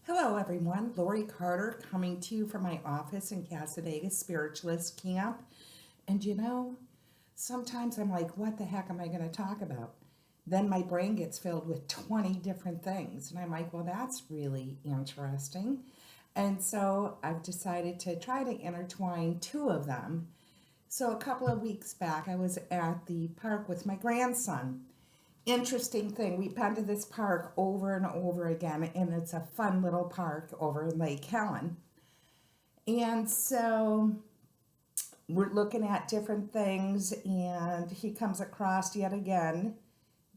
Hello, everyone. LoriCarter coming to you from my office in Casadega Spiritualist Camp. And sometimes I'm like, what the heck am I going to talk about? Then my brain gets filled with 20 different things. And I'm like, well, that's really interesting. And so I've decided to try to intertwine two of them. So a couple of weeks back, I was at the park with my grandson. Interesting thing, we've been to this park over and over again, and it's a fun little park over in Lake Helen. And so we're looking at different things, and he comes across yet again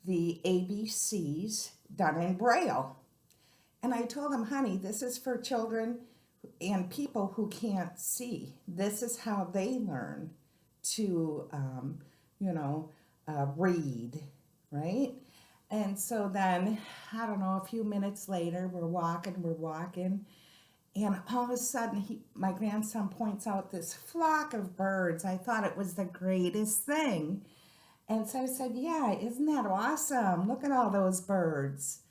the ABCs done in Braille. And I told him, honey, this is for children and people who can't see. This is how they learn to, read, right? And so then, I don't know, a few minutes later, we're walking, and all of a sudden, my grandson points out this flock of birds. I thought it was the greatest thing. And so I said, yeah, isn't that awesome? Look at all those birds.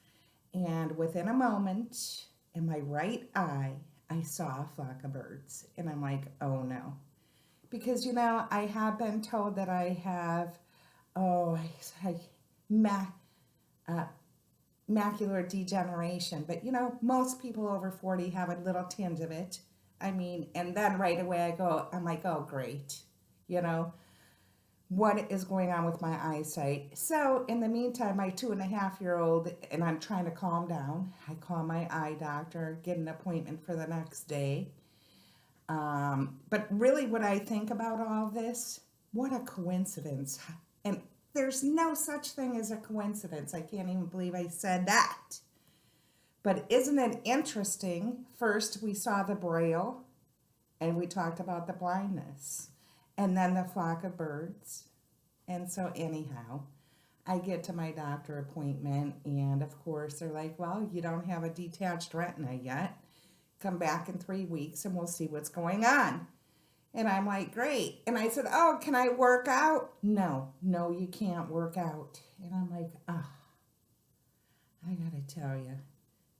And within a moment, in my right eye, I saw a flock of birds. And I'm like, oh no. Because, I have been told that I have, oh, ma- uh, macular degeneration. But, most people over 40 have a little tinge of it. I mean, and then right away I'm like, oh, great. You know, what is going on with my eyesight? So, in the meantime, my 2.5-year-old, and I'm trying to calm down. I call my eye doctor, get an appointment for the next day. But really, what I think about all this, what a coincidence. And there's no such thing as a coincidence. I can't even believe I said that. But isn't it interesting? First, we saw the braille and we talked about the blindness, and then the flock of birds. And so, anyhow, I get to my doctor appointment, and of course, they're like, well, you don't have a detached retina yet. Come back in 3 weeks and we'll see what's going on. And I'm like, great. And I said, oh, can I work out? No, you can't work out. And I'm like, oh, I gotta tell you,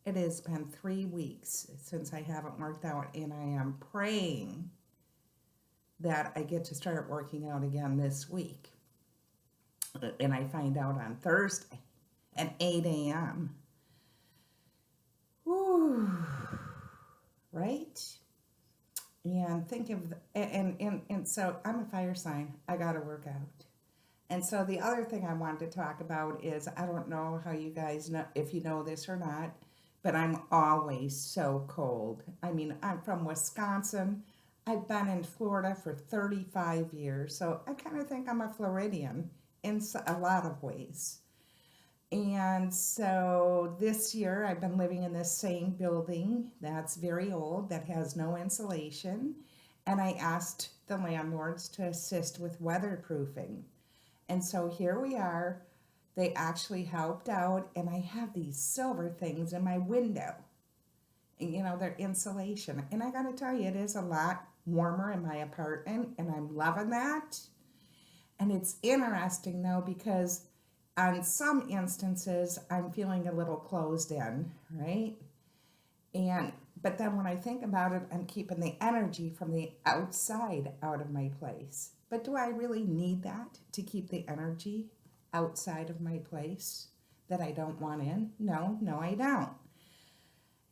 it has been 3 weeks since I haven't worked out, and I am praying that I get to start working out again this week. And I find out on Thursday at 8 a.m. Whew, right? And think of, and so I'm a fire sign. I got to work out. And so the other thing I wanted to talk about is, I don't know how you guys know, if you know this or not, but I'm always so cold. I mean, I'm from Wisconsin. I've been in Florida for 35 years. So I kind of think I'm a Floridian in a lot of ways. And so this year I've been living in this same building that's very old, that has no insulation. And I asked the landlords to assist with weatherproofing. And so here we are. They actually helped out, and I have these silver things in my window. And, they're insulation. And I got to tell you, it is a lot warmer in my apartment, and I'm loving that. And it's interesting, though, because on some instances, I'm feeling a little closed in, right? But then when I think about it, I'm keeping the energy from the outside out of my place. But do I really need that to keep the energy outside of my place that I don't want in? No, I don't.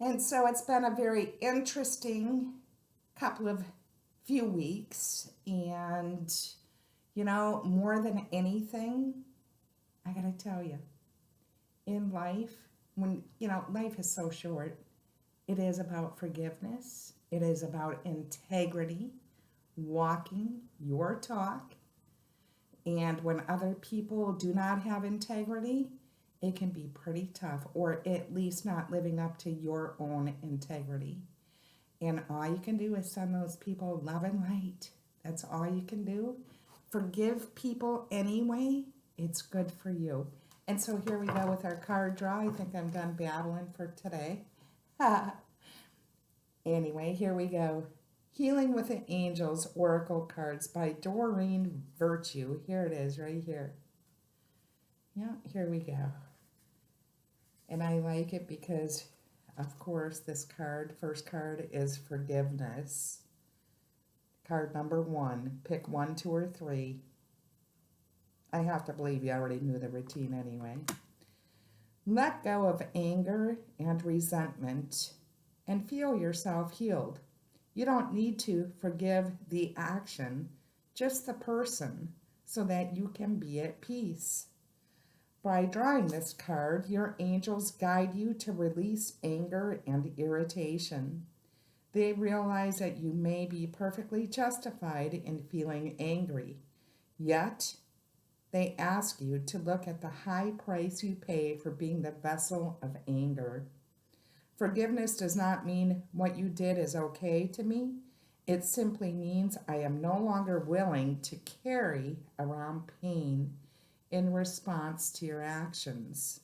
And so it's been a very interesting few weeks. And, more than anything, I gotta tell you, in life, when, life is so short, it is about forgiveness. It is about integrity, walking your talk. And when other people do not have integrity, it can be pretty tough, or at least not living up to your own integrity. And all you can do is send those people love and light. That's all you can do. Forgive people anyway. It's good for you. And so here we go with our card draw. I think I'm done babbling for today. Anyway, here we go. Healing with the Angels Oracle Cards by Doreen Virtue. Here it is, right here. Yeah, here we go. And I like it because Of course, this card, first card, is forgiveness. Card number 1. Pick 1, 2, or 3. I have to believe you already knew the routine anyway. Let go of anger and resentment and feel yourself healed. You don't need to forgive the action, just the person, so that you can be at peace. By drawing this card, your angels guide you to release anger and irritation. They realize that you may be perfectly justified in feeling angry, yet they ask you to look at the high price you pay for being the vessel of anger. Forgiveness does not mean what you did is okay to me. It simply means I am no longer willing to carry around pain in response to your actions.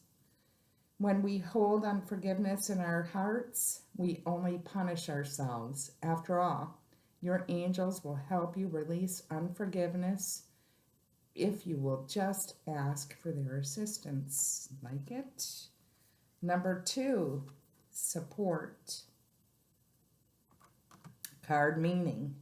When we hold unforgiveness in our hearts, we only punish ourselves. After all, your angels will help you release unforgiveness if you will just ask for their assistance. Like it? Number 2, support. Card meaning: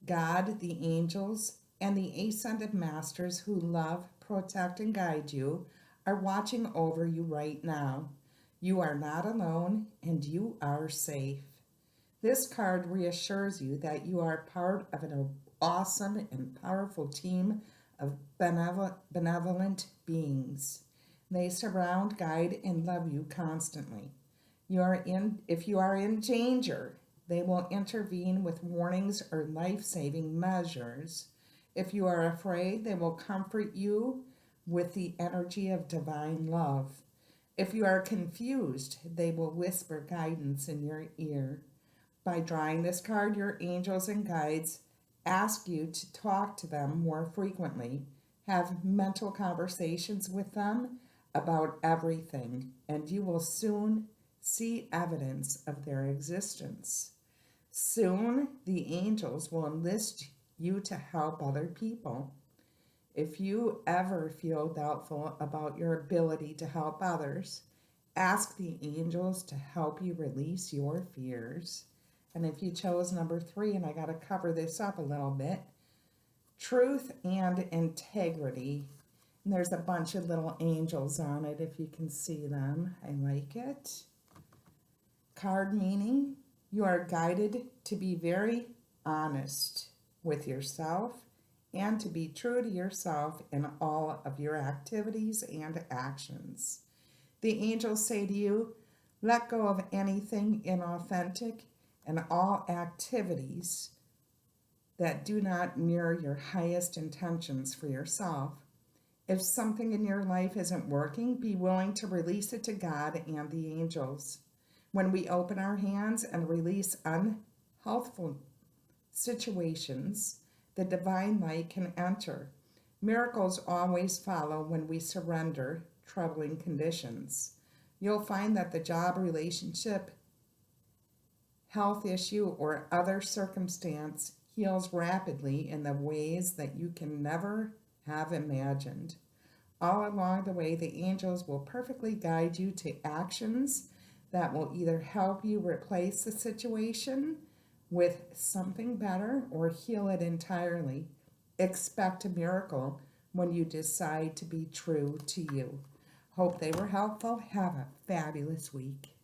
God, the angels, and the ascended masters who love, protect, and guide you are watching over you right now. You are not alone, and you are safe. This card reassures you that you are part of an awesome and powerful team of benevolent beings. They surround, guide, and love you constantly. If you are in danger, they will intervene with warnings or life-saving measures. If you are afraid, they will comfort you with the energy of divine love. If you are confused, they will whisper guidance in your ear. By drawing this card, your angels and guides ask you to talk to them more frequently, have mental conversations with them about everything, and you will soon see evidence of their existence. Soon, the angels will enlist you to help other people. If you ever feel doubtful about your ability to help others, ask the angels to help you release your fears. And if you chose number 3, and I got to cover this up a little bit, truth and integrity. And there's a bunch of little angels on it if you can see them. I like it. Card meaning: you are guided to be very honest with yourself and to be true to yourself in all of your activities and actions. The angels say to you, let go of anything inauthentic and all activities that do not mirror your highest intentions for yourself. If something in your life isn't working, be willing to release it to God and the angels. When we open our hands and release unhealthful situations, the divine light can enter. Miracles always follow when we surrender troubling conditions. You'll find that the job, relationship, health issue, or other circumstance heals rapidly in the ways that you can never have imagined. All along the way, the angels will perfectly guide you to actions that will either help you replace the situation with something better or heal it entirely. Expect a miracle when you decide to be true to you. Hope they were helpful. Have a fabulous week.